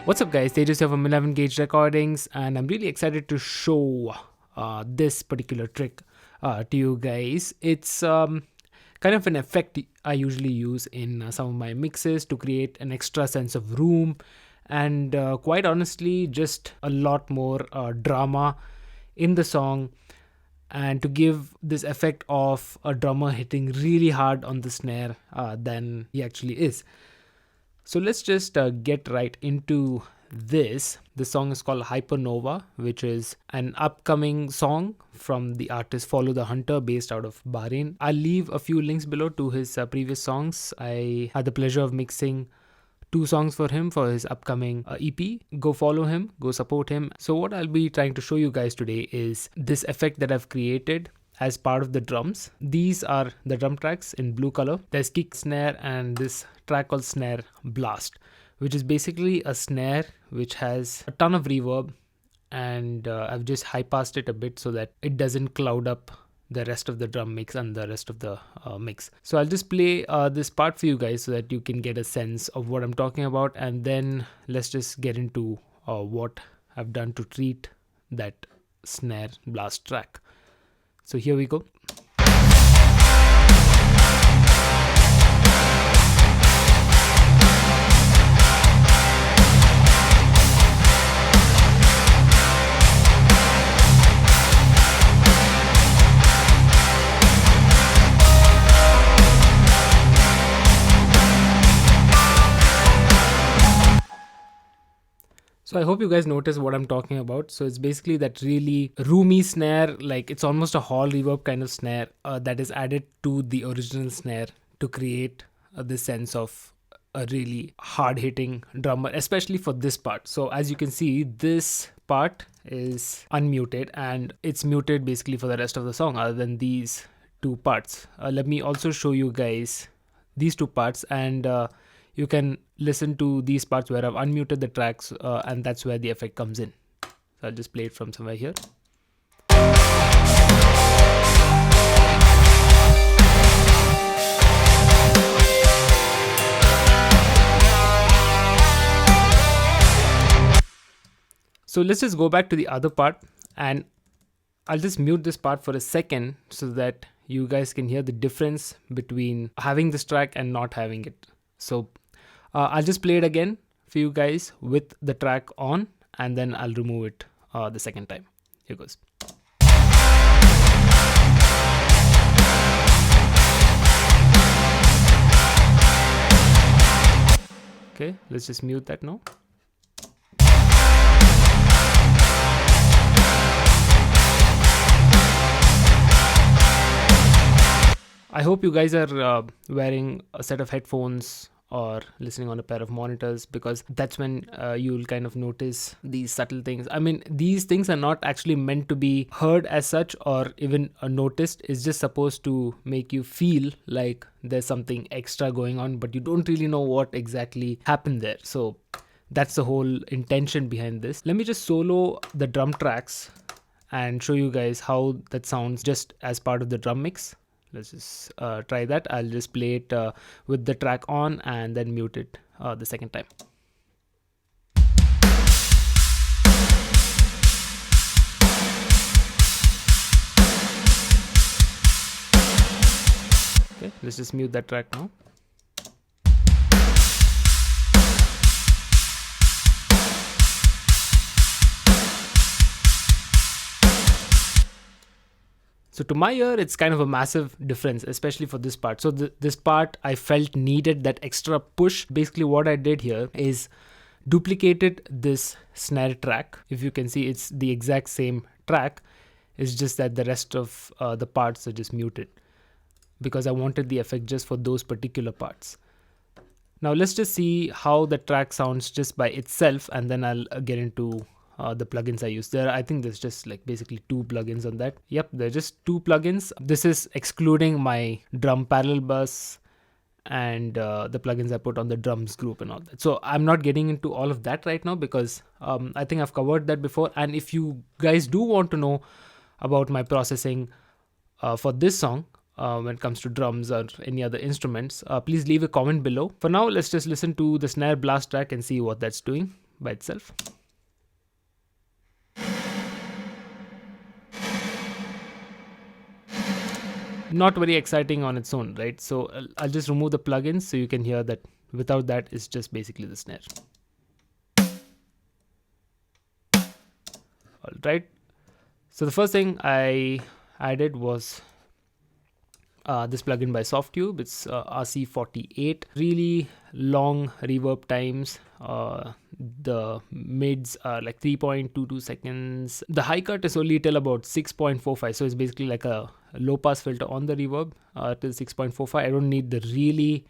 What's up, guys? Tejas here from 11 Gauge Recordings, and I'm really excited to show this particular trick to you guys. It's kind of an effect I usually use in some of my mixes to create an extra sense of room and quite honestly, just a lot more drama in the song, and to give this effect of a drummer hitting really hard on the snare than he actually is. So let's just get right into this. The song is called Hypernova, which is an upcoming song from the artist Follow the Hunter, based out of Bahrain. I'll leave a few links below to his previous songs. I had the pleasure of mixing 2 songs for him for his upcoming EP. Go follow him, go support him. So what I'll be trying to show you guys today is this effect that I've created as part of the drums. These are the drum tracks in blue color. There's kick, snare, and this track called Snare Blast, which is basically a snare which has a ton of reverb, and I've just high passed it a bit so that it doesn't cloud up the rest of the drum mix and the rest of the mix. So I'll just play this part for you guys so that you can get a sense of what I'm talking about, and then let's just get into what I've done to treat that snare blast track. So here we go. So I hope you guys notice what I'm talking about. So it's basically that really roomy snare, like it's almost a hall reverb kind of snare that is added to the original snare to create this sense of a really hard hitting drummer, especially for this part. So as you can see, this part is unmuted and it's muted basically for the rest of the song other than these 2 parts. Let me also show you guys these 2 parts, and you can listen to these parts where I've unmuted the tracks, and that's where the effect comes in. So I'll just play it from somewhere here. So let's just go back to the other part, and I'll just mute this part for a second so that you guys can hear the difference between having this track and not having it. So I'll just play it again for you guys with the track on, and then I'll remove it the second time. Here goes. Okay, let's just mute that now. I hope you guys are wearing a set of headphones or listening on a pair of monitors, because that's when you'll kind of notice these subtle things. I mean, these things are not actually meant to be heard as such or even noticed. It's just supposed to make you feel like there's something extra going on, but you don't really know what exactly happened there. So that's the whole intention behind this. Let me just solo the drum tracks and show you guys how that sounds just as part of the drum mix. Let's just try that. I'll just play it with the track on and then mute it the second time. Okay, let's just mute that track now. So to my ear, it's kind of a massive difference, especially for this part. So this part I felt needed that extra push. Basically what I did here is duplicated this snare track. If you can see, it's the exact same track. It's just that the rest of the parts are just muted, because I wanted the effect just for those particular parts. Now let's just see how the track sounds just by itself, and then I'll get into the plugins I use. I think there's just like basically 2 plugins on that. Yep, they're just 2 plugins. This is excluding my drum parallel bus and the plugins I put on the drums group and all that. So I'm not getting into all of that right now, because I think I've covered that before. And if you guys do want to know about my processing for this song, when it comes to drums or any other instruments, please leave a comment below. For now, let's just listen to the snare blast track and see what that's doing. by itself. Not very exciting on its own, right? So I'll just remove the plugins so you can hear that without that it's just basically the snare. All right. So the first thing I added was this plugin by Softtube. It's RC48. Really long reverb times. The mids are like 3.22 seconds. The high cut is only till about 6.45, so it's basically like a low pass filter on the reverb till 6.45. I don't need the really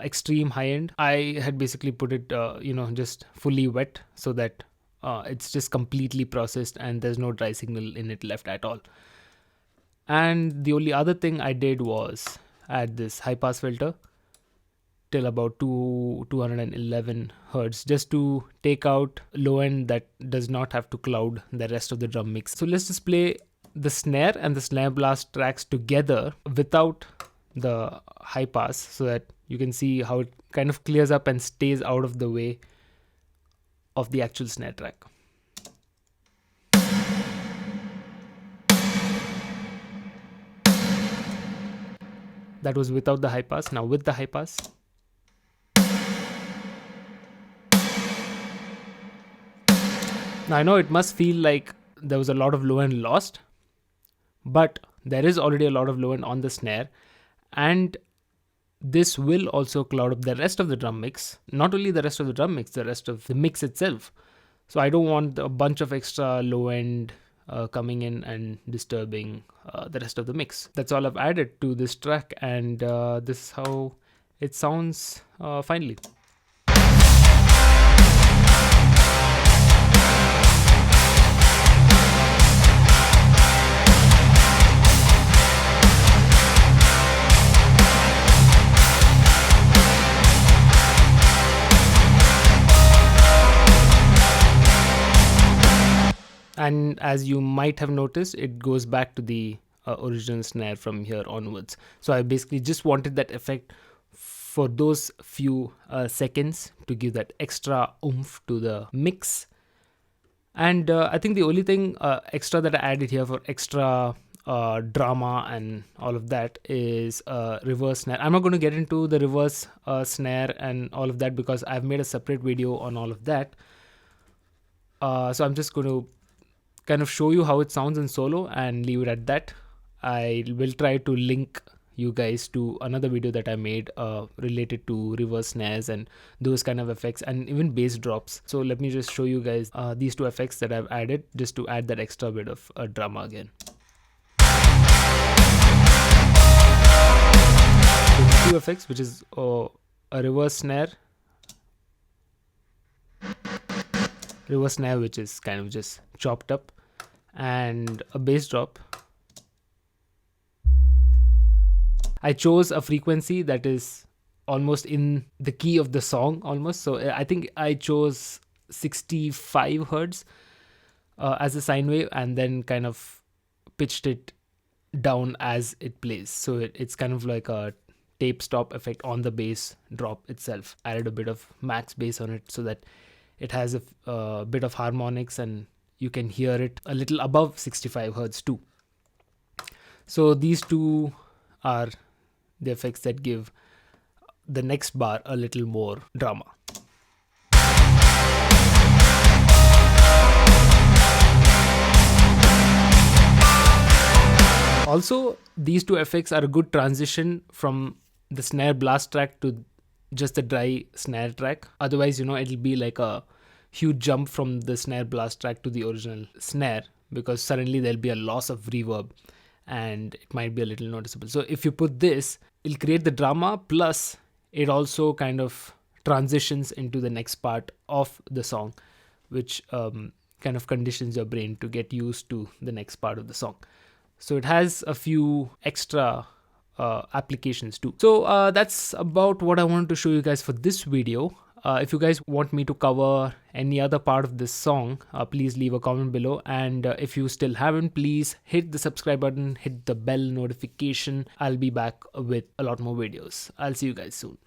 extreme high end. I had basically put it just fully wet so that it's just completely processed and there's no dry signal in it left at all. And the only other thing I did was add this high pass filter till about 211 hertz, just to take out low end that does not have to cloud the rest of the drum mix. So let's just play the snare and the snare blast tracks together without the high pass so that you can see how it kind of clears up and stays out of the way of the actual snare track. That was without the high pass. Now with the high pass. Now I know it must feel like there was a lot of low end lost, but there is already a lot of low end on the snare, and this will also cloud up the rest of the drum mix. Not only the rest of the drum mix, the rest of the mix itself. So I don't want a bunch of extra low end coming in and disturbing the rest of the mix. That's all I've added to this track, and this is how it sounds finally. And as you might have noticed, it goes back to the original snare from here onwards. So I basically just wanted that effect for those few seconds to give that extra oomph to the mix. And I think the only thing extra that I added here for extra drama and all of that is reverse snare. I'm not going to get into the reverse snare and all of that because I've made a separate video on all of that. So I'm just going to kind of show you how it sounds in solo and leave it at that. I will try to link you guys to another video that I made related to reverse snares and those kind of effects and even bass drops. So let me just show you guys these two effects that I've added just to add that extra bit of drama again. So two effects, which is a reverse snare which is kind of just chopped up, and a bass drop. I chose a frequency that is almost in the key of the song almost. So I think I chose 65 hertz as a sine wave and then kind of pitched it down as it plays. So it's kind of like a tape stop effect on the bass drop itself. Added a bit of max bass on it so that it has a bit of harmonics and you can hear it a little above 65 hertz too. So these two are the effects that give the next bar a little more drama. Also, these two effects are a good transition from the snare blast track to just the dry snare track. Otherwise, it'll be like a huge jump from the snare blast track to the original snare because suddenly there'll be a loss of reverb and it might be a little noticeable. So if you put this, it'll create the drama, plus it also kind of transitions into the next part of the song, which kind of conditions your brain to get used to the next part of the song. So it has a few extra applications too. So that's about what I wanted to show you guys for this video. If you guys want me to cover any other part of this song, please leave a comment below. And if you still haven't, please hit the subscribe button, hit the bell notification. I'll be back with a lot more videos. I'll see you guys soon.